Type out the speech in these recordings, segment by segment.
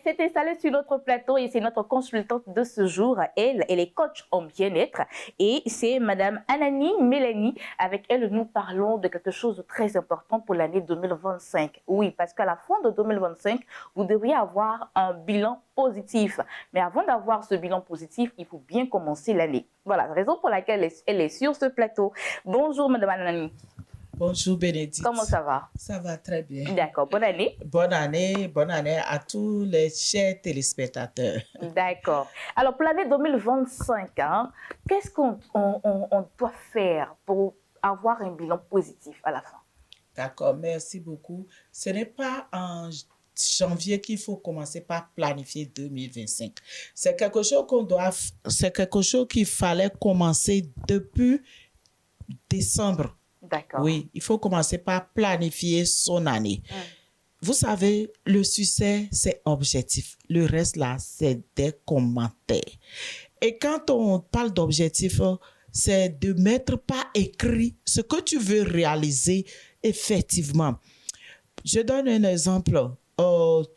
s'est installée sur notre plateau et c'est notre consultante de ce jour. Elle est coach en bien-être et c'est Madame Anani Mélanie. Avec elle, nous parlons de quelque chose de très important pour l'année 2025. Oui, parce qu'à la fin de 2025, vous devriez avoir un bilan positif. Mais avant d'avoir ce bilan positif, il faut bien commencer l'année. Voilà, raison pour laquelle elle est sur ce plateau. Bonjour Madame Anani. Bonjour Bénédicte. Comment ça va? Ça va très bien. D'accord, bonne année. Bonne année à tous les chers téléspectateurs. D'accord. Alors pour l'année 2025, qu'est-ce qu'on doit faire pour avoir un bilan positif à la fin? D'accord, merci beaucoup. Ce n'est pas en janvier qu'il faut commencer par planifier 2025. C'est quelque chose qu'il fallait commencer depuis décembre. D'accord. Oui, il faut commencer par planifier son année. Vous savez, le succès, c'est objectif. Le reste, là, c'est des commentaires. Et quand on parle d'objectif, c'est de mettre par écrit ce que tu veux réaliser effectivement. Je donne un exemple.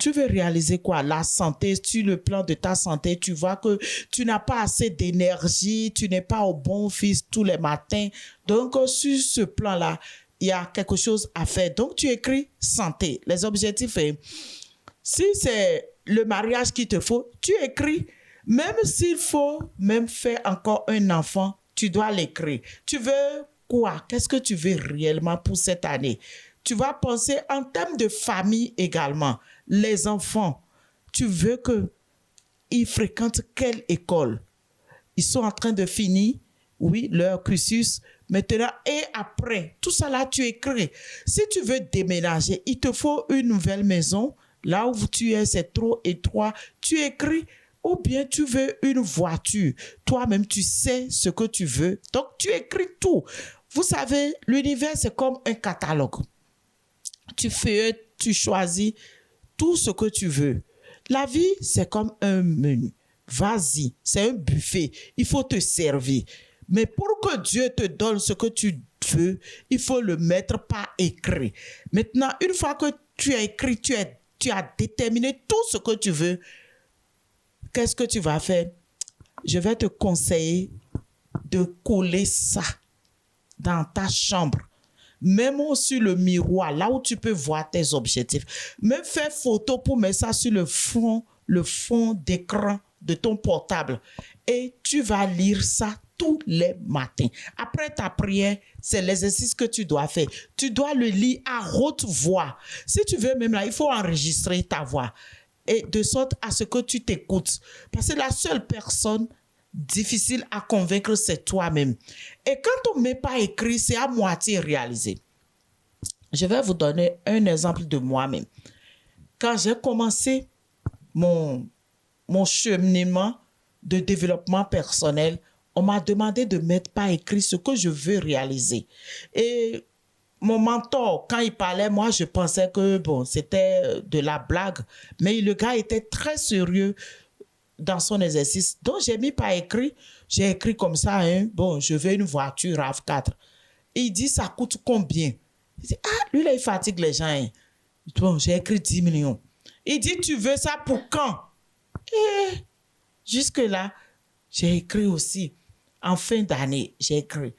Tu veux réaliser quoi? La santé, sur le plan de ta santé, tu vois que tu n'as pas assez d'énergie, tu n'es pas au bon fils tous les matins. Donc, sur ce plan-là, il y a quelque chose à faire. Donc, tu écris santé. Les objectifs, si c'est le mariage qu'il te faut, tu écris. Même s'il faut même faire encore un enfant, tu dois l'écrire. Tu veux quoi? Qu'est-ce que tu veux réellement pour cette année? Tu vas penser en termes de famille également. Les enfants, tu veux qu'ils fréquentent quelle école? Ils sont en train de finir, oui, leur cursus. Maintenant, et après, tout ça là, tu écris. Si tu veux déménager, il te faut une nouvelle maison. Là où tu es, c'est trop étroit. Tu écris. Ou bien tu veux une voiture. Toi-même, tu sais ce que tu veux. Donc, tu écris tout. Vous savez, l'univers, c'est comme un catalogue. Tu fais, tu choisis tout ce que tu veux. La vie, c'est comme un menu. Vas-y, c'est un buffet. Il faut te servir. Mais pour que Dieu te donne ce que tu veux, il faut le mettre par écrit. Maintenant, une fois que tu as écrit, tu as déterminé tout ce que tu veux, qu'est-ce que tu vas faire? Je vais te conseiller de coller ça dans ta chambre. Même sur le miroir, là où tu peux voir tes objectifs. Même faire photo pour mettre ça sur le fond d'écran de ton portable. Et tu vas lire ça tous les matins. Après ta prière, c'est l'exercice que tu dois faire. Tu dois le lire à haute voix. Si tu veux même là, il faut enregistrer ta voix. Et de sorte à ce que tu t'écoutes. Parce que la seule personne difficile à convaincre, c'est toi-même. Et quand on ne met pas écrit, c'est à moitié réalisé. Je vais vous donner un exemple de moi-même. Quand j'ai commencé mon cheminement de développement personnel, on m'a demandé de mettre par écrit ce que je veux réaliser. Et mon mentor, quand il parlait, moi, je pensais que bon, c'était de la blague. Mais le gars était très sérieux dans son exercice. Donc, j'ai mis par écrit. J'ai écrit comme ça, bon, je veux une voiture RAV4. Et il dit, ça coûte combien? Il dit, lui, là, il fatigue les gens. Bon, j'ai écrit 10 millions. Il dit, tu veux ça pour quand? Et jusque-là, j'ai écrit aussi. En fin d'année, j'ai écrit.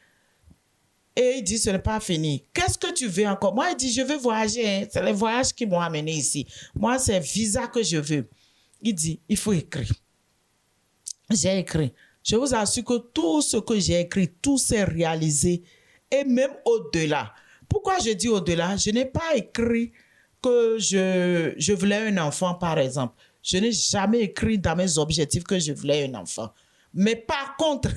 Et il dit, ce n'est pas fini. Qu'est-ce que tu veux encore? Moi, il dit, je veux voyager. C'est les voyages qui m'ont amené ici. Moi, c'est visa que je veux. Il dit, il faut écrire. J'ai écrit. Je vous assure que tout ce que j'ai écrit, tout s'est réalisé. Et même au-delà. Pourquoi je dis au-delà? Je n'ai pas écrit que je voulais un enfant, par exemple. Je n'ai jamais écrit dans mes objectifs que je voulais un enfant. Mais par contre,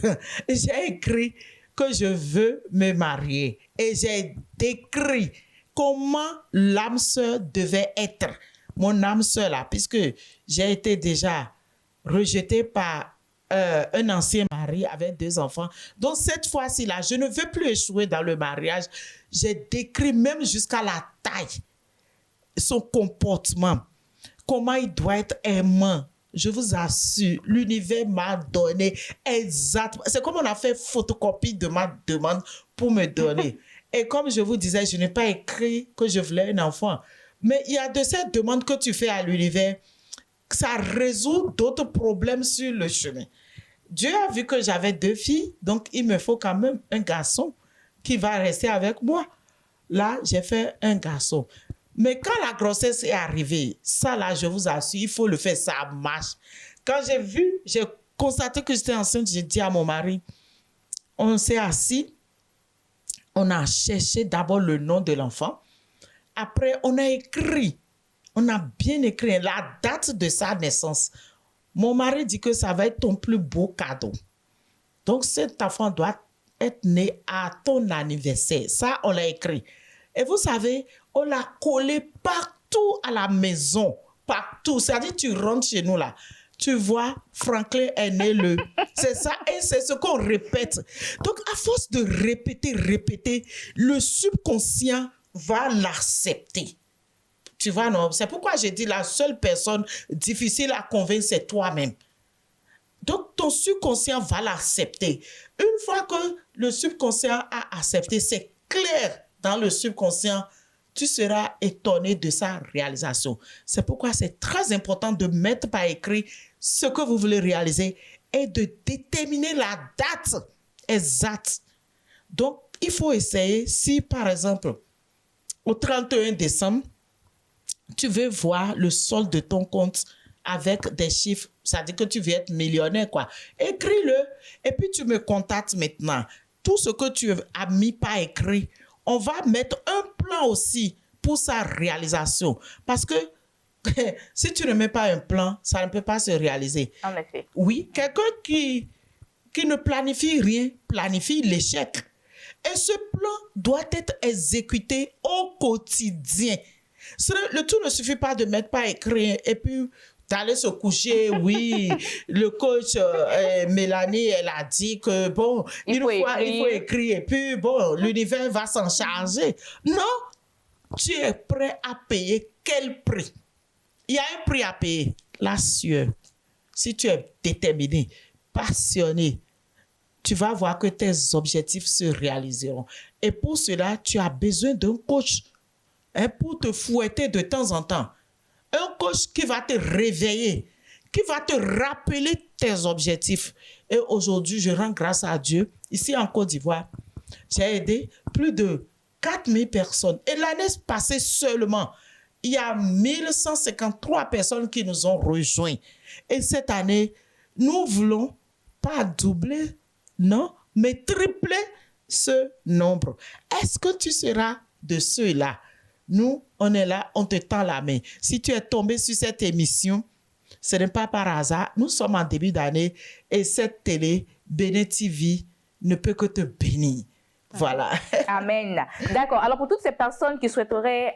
j'ai écrit que je veux me marier. Et j'ai décrit comment l'âme sœur devait être. Mon âme sœur là, puisque j'ai été déjà rejetée par un ancien mari avec 2 enfants. Donc cette fois-ci là, je ne veux plus échouer dans le mariage. J'ai décrit même jusqu'à la taille, son comportement, comment il doit être aimant. Je vous assure, l'univers m'a donné exactement. C'est comme on a fait photocopie de ma demande pour me donner. Et comme je vous disais, je n'ai pas écrit que je voulais un enfant. Mais il y a de ces demandes que tu fais à l'univers. ça résout d'autres problèmes sur le chemin. Dieu a vu que j'avais 2 filles, donc il me faut quand même un garçon qui va rester avec moi. Là, j'ai fait un garçon. Mais quand la grossesse est arrivée, ça là, je vous assure, il faut le faire, ça marche. Quand j'ai constaté que j'étais enceinte, j'ai dit à mon mari, on s'est assis, on a cherché d'abord le nom de l'enfant. Après, on a bien écrit la date de sa naissance. Mon mari dit que ça va être ton plus beau cadeau. Donc, cet enfant doit être né à ton anniversaire. Ça, on l'a écrit. Et vous savez, on l'a collé partout à la maison. Partout. C'est-à-dire, tu rentres chez nous là. Tu vois, Franklin est né le... C'est ça, et c'est ce qu'on répète. Donc, à force de répéter, le subconscient va l'accepter. Tu vois, non? C'est pourquoi j'ai dit la seule personne difficile à convaincre, c'est toi-même. Donc, ton subconscient va l'accepter. Une fois que le subconscient a accepté, c'est clair dans le subconscient, tu seras étonné de sa réalisation. C'est pourquoi c'est très important de mettre par écrit ce que vous voulez réaliser et de déterminer la date exacte. Donc, il faut essayer, si par exemple, au 31 décembre, tu veux voir le solde de ton compte avec des chiffres, ça veut dire que tu veux être millionnaire, quoi. Écris-le et puis tu me contactes maintenant. Tout ce que tu as mis par écrit, on va mettre un plan aussi pour sa réalisation. Parce que si tu ne mets pas un plan, ça ne peut pas se réaliser. En effet. Oui, quelqu'un qui ne planifie rien, planifie l'échec. Et ce plan doit être exécuté au quotidien. Le tout ne suffit pas de mettre par écrit et puis d'aller se coucher. Oui, le coach Mélanie, elle a dit que bon, il faut écrire et puis bon, l'univers va s'en charger. Non, tu es prêt à payer quel prix? Il y a un prix à payer, la sueur. Si tu es déterminé, passionné, tu vas voir que tes objectifs se réaliseront. Et pour cela, tu as besoin d'un coach pour te fouetter de temps en temps. Un coach qui va te réveiller, qui va te rappeler tes objectifs. Et aujourd'hui, je rends grâce à Dieu. Ici en Côte d'Ivoire, j'ai aidé plus de 4000 personnes. Et l'année passée seulement, il y a 1153 personnes qui nous ont rejoints. Et cette année, nous voulons pas doubler, non, mais tripler ce nombre. Est-ce que tu seras de ceux-là? Nous, on est là, on te tend la main. Si tu es tombé sur cette émission, ce n'est pas par hasard. Nous sommes en début d'année et cette télé, Béné TV, ne peut que te bénir. Voilà. Amen. D'accord. Alors, pour toutes ces personnes qui souhaiteraient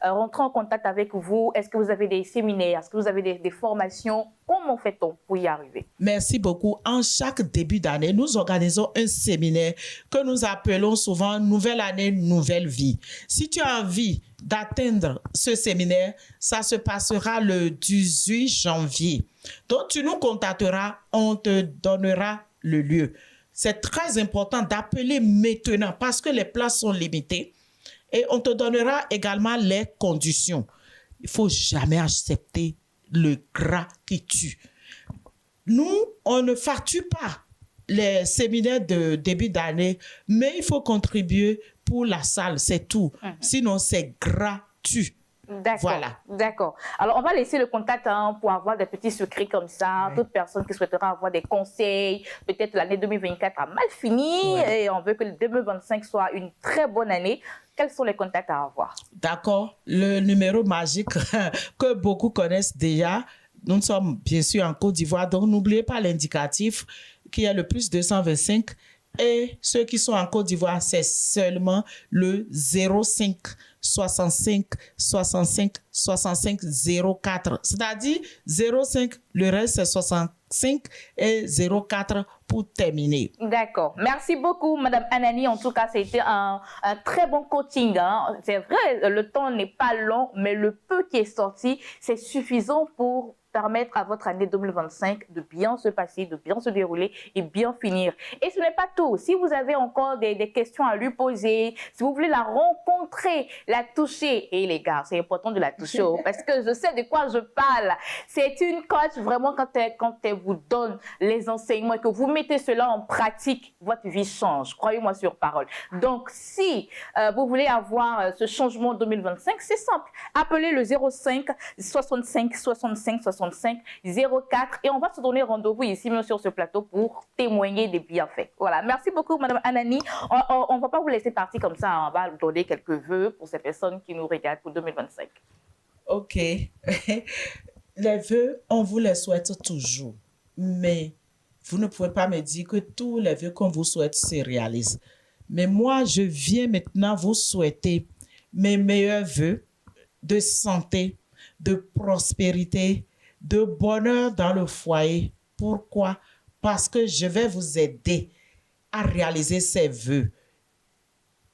rentrer en contact avec vous, est-ce que vous avez des séminaires? Est-ce que vous avez des formations? Comment fait-on pour y arriver? Merci beaucoup. En chaque début d'année, nous organisons un séminaire que nous appelons souvent Nouvelle année, nouvelle vie. Si tu as envie d'atteindre ce séminaire, ça se passera le 18 janvier. Donc, tu nous contacteras, on te donnera le lieu. C'est très important d'appeler maintenant parce que les places sont limitées et on te donnera également les conditions. Il ne faut jamais accepter le gras qui tue. Nous, on ne facture pas les séminaires de début d'année, mais il faut contribuer pour la salle, c'est tout. Sinon, c'est gratuit. D'accord. Voilà. D'accord. Alors, on va laisser le contact pour avoir des petits secrets comme ça. Oui. Toute personne qui souhaitera avoir des conseils, peut-être l'année 2024 a mal fini et on veut que le 2025 soit une très bonne année. Quels sont les contacts à avoir? D'accord. Le numéro magique que beaucoup connaissent déjà. Nous sommes bien sûr en Côte d'Ivoire, donc n'oubliez pas l'indicatif qui est le plus 225. Et ceux qui sont en Côte d'Ivoire, c'est seulement le 05 65 65 65 04. C'est-à-dire 05, le reste c'est 65 et 04 pour terminer. D'accord. Merci beaucoup, Madame Anani. En tout cas, c'était un très bon coaching. C'est vrai, le temps n'est pas long, mais le peu qui est sorti, c'est suffisant pour permettre à votre année 2025 de bien se passer, de bien se dérouler et bien finir. Et ce n'est pas tout. Si vous avez encore des questions à lui poser, si vous voulez la rencontrer, la toucher, et les gars, c'est important de la toucher parce que je sais de quoi je parle. C'est une coach vraiment quand elle vous donne les enseignements et que vous mettez cela en pratique, votre vie change. Croyez-moi sur parole. Donc, si vous voulez avoir ce changement 2025, c'est simple. Appelez le 05 65 65 65 04 et on va se donner rendez-vous ici même sur ce plateau pour témoigner des bienfaits. Voilà. Merci beaucoup, Madame Anani. On ne va pas vous laisser partir comme ça. On va vous donner quelques vœux pour ces personnes qui nous regardent pour 2025. OK. Les vœux, on vous les souhaite toujours. Mais vous ne pouvez pas me dire que tous les vœux qu'on vous souhaite se réalisent. Mais moi, je viens maintenant vous souhaiter mes meilleurs vœux de santé, de prospérité, de bonheur dans le foyer. Pourquoi? Parce que je vais vous aider à réaliser ces vœux.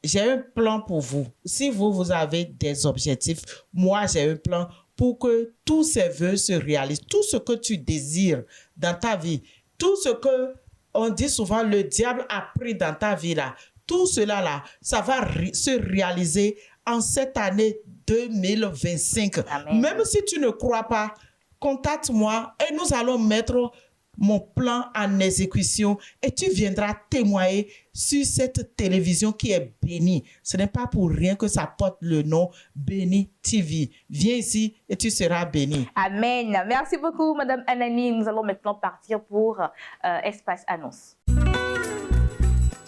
J'ai un plan pour vous. Si vous avez des objectifs, moi, j'ai un plan pour que tous ces vœux se réalisent. Tout ce que tu désires dans ta vie, tout ce que on dit souvent, le diable a pris dans ta vie là, tout cela là, ça va se réaliser en cette année 2025. Amen. Même si tu ne crois pas, contacte-moi et nous allons mettre mon plan en exécution et tu viendras témoigner sur cette télévision qui est bénie. Ce n'est pas pour rien que ça porte le nom Béni TV. Viens ici et tu seras béni. Amen. Merci beaucoup, Madame Anani. Nous allons maintenant partir pour Espace Annonce.